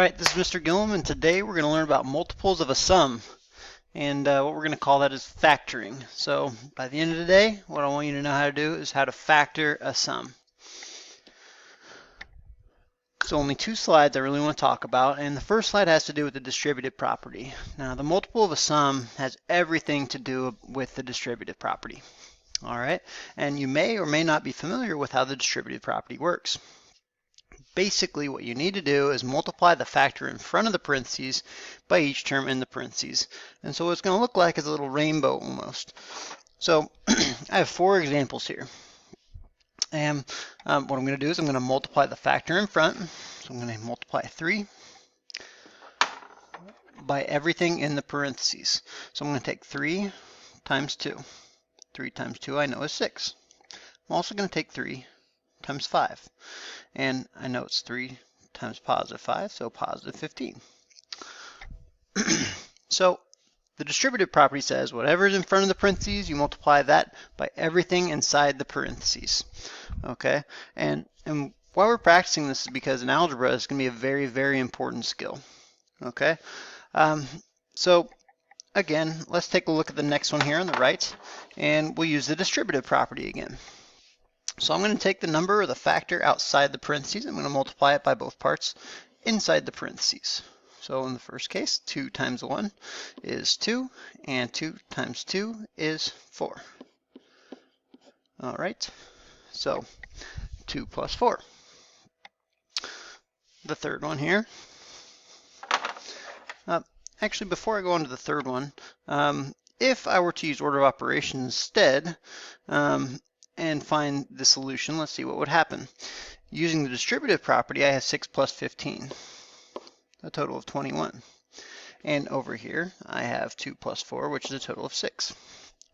Alright, this is Mr. Gillum, and today we're going to learn about multiples of a sum. And what we're going to call that is factoring. So by the end of the day, what I want you to know how to do is how to factor a sum. So only two slides I really want to talk about, and the first slide has to do with the distributive property. Now the multiple of a sum has everything to do with the distributive property. Alright, and you may or may not be familiar with how the distributive property works. Basically, what you need to do is multiply the factor in front of the parentheses by each term in the parentheses. And so what it's going to look like is a little rainbow almost. So I have four examples here. And what I'm going to do is I'm going to multiply the factor in front. So I'm going to multiply 3 by everything in the parentheses. So I'm going to take 3 times 2. 3 times 2 I know is 6. I'm also going to take 3 times 5. And I know it's 3 times positive 5, so positive 15. So the distributive property says whatever is in front of the parentheses, you multiply that by everything inside the parentheses. Okay? And why we're practicing this is because in algebra, it's going to be a very, very important skill. Okay? So again, let's take a look at the next one here on the right, and we'll use the distributive property again. So I'm going to take the number or the factor outside the parentheses. I'm going to multiply it by both parts inside the parentheses. So in the first case, 2 times 1 is 2, and 2 times 2 is 4. All right, so 2 plus 4. The third one here. Actually, before I go on to the third one, if I were to use order of operations instead, and find the solution, let's see what would happen. Using the distributive property, I have 6 plus 15, a total of 21. And over here, I have 2 plus 4, which is a total of 6.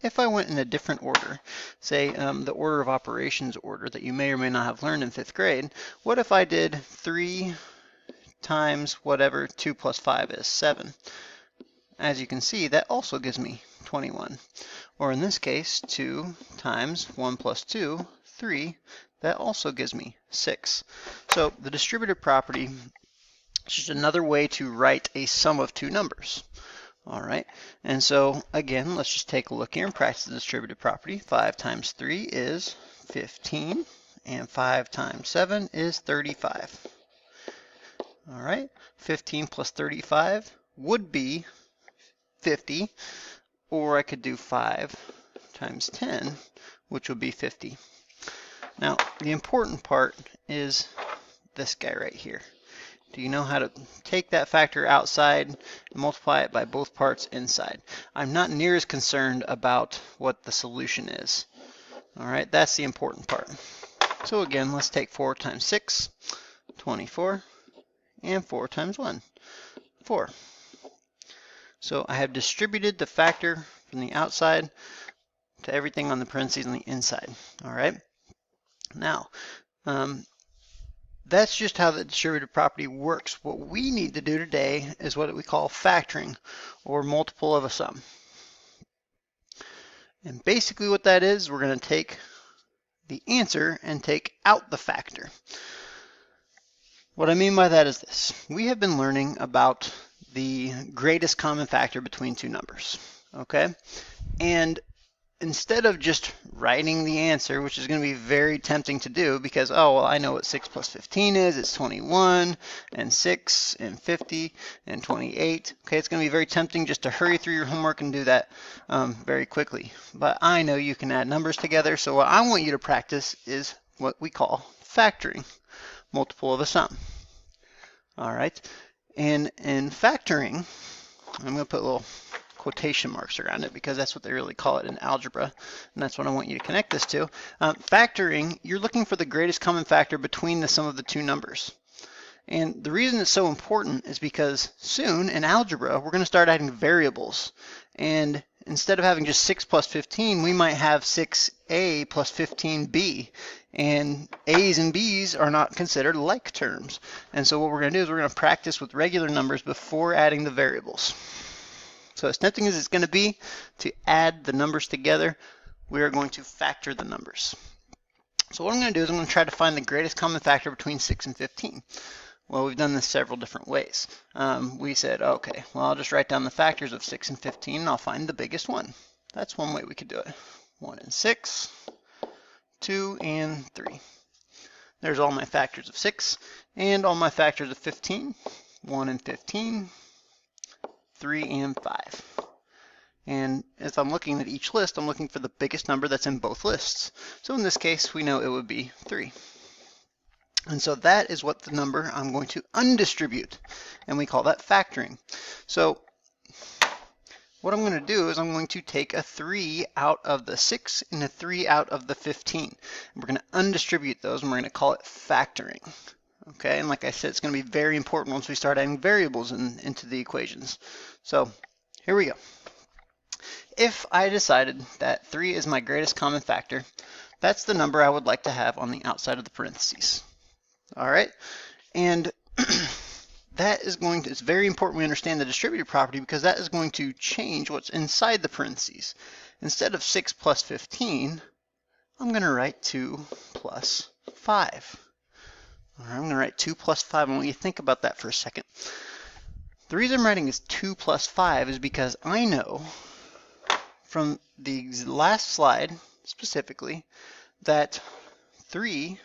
If I went in a different order, say the order of operations order that you may or may not have learned in 5th grade, what if I did 3 times whatever 2 plus 5 is, 7? As you can see, that also gives me 21. Or in this case, 2 times 1 plus 2, 3, that also gives me 6. So the distributive property is just another way to write a sum of two numbers. All right, and so again, let's just take a look here and practice the distributive property. 5 times 3 is 15, and 5 times 7 is 35. All right, 15 plus 35 would be 50. Or I could do 5 times 10, which would be 50. Now, the important part is this guy right here. Do you know how to take that factor outside and multiply it by both parts inside? I'm not near as concerned about what the solution is. All right, that's the important part. So again, let's take 4 times 6, 24, and 4 times 1, 4. So I have distributed the factor from the outside to everything on the parentheses on the inside. All right. Now, that's just how the distributive property works. What we need to do today is what we call factoring, or multiple of a sum. And basically what that is, we're going to take the answer and take out the factor. What I mean by that is this. We have been learning about the greatest common factor between two numbers, okay? And instead of just writing the answer, which is going to be very tempting to do because, oh, well, I know what 6 plus 15 is. It's 21, and 6, and 50, and 28. Okay, it's going to be very tempting just to hurry through your homework and do that very quickly. But I know you can add numbers together, so what I want you to practice is what we call factoring, multiple of a sum. All right. And in factoring, I'm going to put little quotation marks around it because that's what they really call it in algebra, and that's what I want you to connect this to. Factoring, you're looking for the greatest common factor between the sum of the two numbers. And the reason it's so important is because soon in algebra, we're going to start adding variables. And instead of having just 6 plus 15, we might have 6a plus 15b. And a's and b's are not considered like terms. And so what we're going to do is we're going to practice with regular numbers before adding the variables. So as tempting as it's going to be to add the numbers together, we are going to factor the numbers. So what I'm going to do is I'm going to try to find the greatest common factor between 6 and 15. Well, we've done this several different ways. We said, okay, well, I'll just write down the factors of 6 and 15, and I'll find the biggest one. That's one way we could do it. 1 and 6, 2 and 3. There's all my factors of 6, and all my factors of 15. 1 and 15, 3 and 5. And as I'm looking at each list, I'm looking for the biggest number that's in both lists. So in this case, we know it would be 3. And so that is what the number I'm going to undistribute, and we call that factoring. So what I'm going to do is I'm going to take a 3 out of the 6 and a 3 out of the 15. And we're going to undistribute those, and we're going to call it factoring. Okay, and like I said, it's going to be very important once we start adding variables into the equations. So here we go. If I decided that 3 is my greatest common factor, that's the number I would like to have on the outside of the parentheses. All right, and that is going to, it's very important we understand the distributive property because that is going to change what's inside the parentheses. Instead of 6 plus 15, I'm going to write 2 plus 5. All right, I'm going to write 2 plus 5. I want you to think about that for a second. The reason I'm writing is 2 plus 5 is because I know from the last slide specifically that 3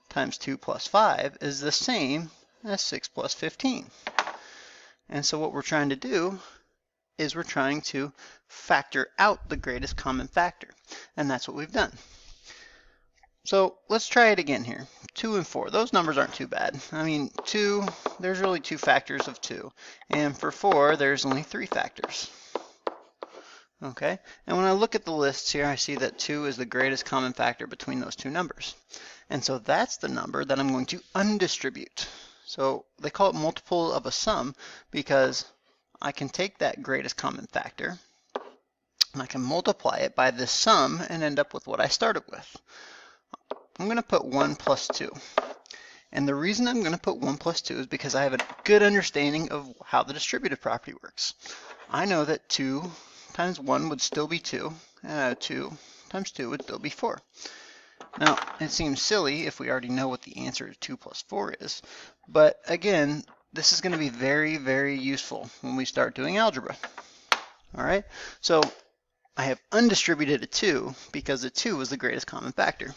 times 2 plus 5 is the same as 6 plus 15. And so what we're trying to do is we're trying to factor out the greatest common factor. And that's what we've done. So let's try it again here. 2 and 4, those numbers aren't too bad. I mean, 2, there's really 2 factors of 2. And for 4, there's only 3 factors. Okay, and when I look at the lists here, I see that 2 is the greatest common factor between those two numbers. And so that's the number that I'm going to undistribute. So they call it multiple of a sum because I can take that greatest common factor and I can multiply it by this sum and end up with what I started with. I'm going to put 1 plus 2. And the reason I'm going to put 1 plus 2 is because I have a good understanding of how the distributive property works. I know that 2 times 1 would still be 2, and 2 times 2 would still be 4. Now, it seems silly if we already know what the answer to 2 plus 4 is, but again, this is going to be very, very useful when we start doing algebra. All right, so I have undistributed a 2 because the 2 was the greatest common factor.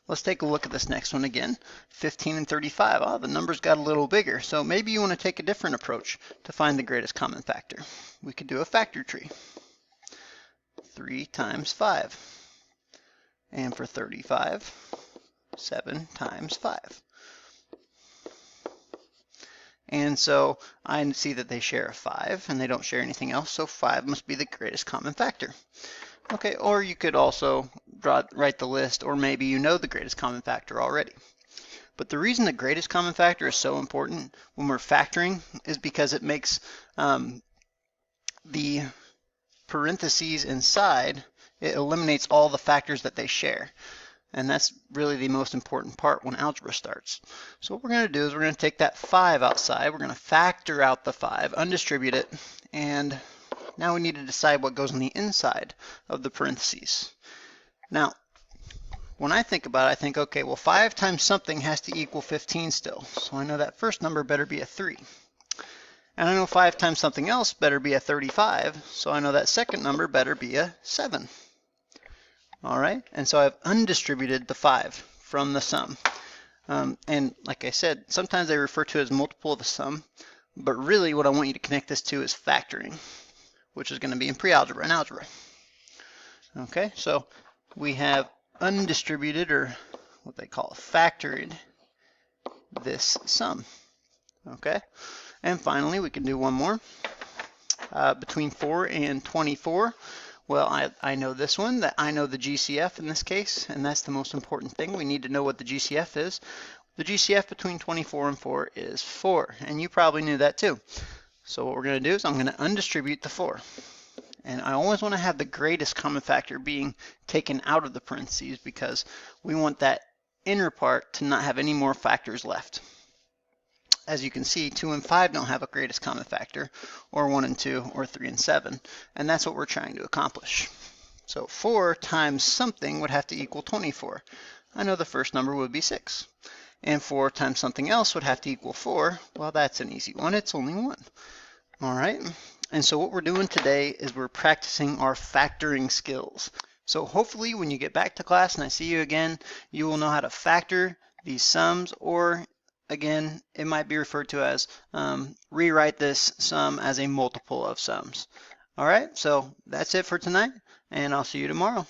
Let's take a look at this next one again. 15 and 35. Oh, the numbers got a little bigger. So maybe you want to take a different approach to find the greatest common factor. We could do a factor tree. 3 times 5. And for 35, 7 times 5. And so I see that they share a 5 and they don't share anything else, so 5 must be the greatest common factor. Okay, or you could also write the list, or maybe you know the greatest common factor already. But the reason the greatest common factor is so important when we're factoring is because it makes the parentheses inside, it eliminates all the factors that they share. And that's really the most important part when algebra starts. So what we're going to do is we're going to take that 5 outside, we're going to factor out the 5, undistribute it, and now we need to decide what goes on the inside of the parentheses. Now, when I think about it, I think, okay, well 5 times something has to equal 15 still. So I know that first number better be a 3. And I know 5 times something else better be a 35, so I know that second number better be a 7. All right, and so I've undistributed the 5 from the sum. And like I said, sometimes they refer to it as multiple of a sum, but really what I want you to connect this to is factoring, which is going to be in pre-algebra and algebra. Okay, so we have undistributed, or what they call factored, this sum. Okay, and finally we can do one more. Between 4 and 24, well, I know this one, that I know the GCF in this case, and that's the most important thing. We need to know what the GCF is. The GCF between 24 and 4 is 4, and you probably knew that too. So what we're going to do is I'm going to undistribute the 4. And I always want to have the greatest common factor being taken out of the parentheses because we want that inner part to not have any more factors left. As you can see, 2 and 5 don't have a greatest common factor, or 1 and 2, or 3 and 7, and that's what we're trying to accomplish. So 4 times something would have to equal 24. I know the first number would be 6. and 4 times something else would have to equal 4. Well, that's an easy one. It's only 1. All right. And so what we're doing today is we're practicing our factoring skills. So hopefully when you get back to class and I see you again, you will know how to factor these sums, or again, it might be referred to as rewrite this sum as a multiple of sums. All right, so that's it for tonight, and I'll see you tomorrow.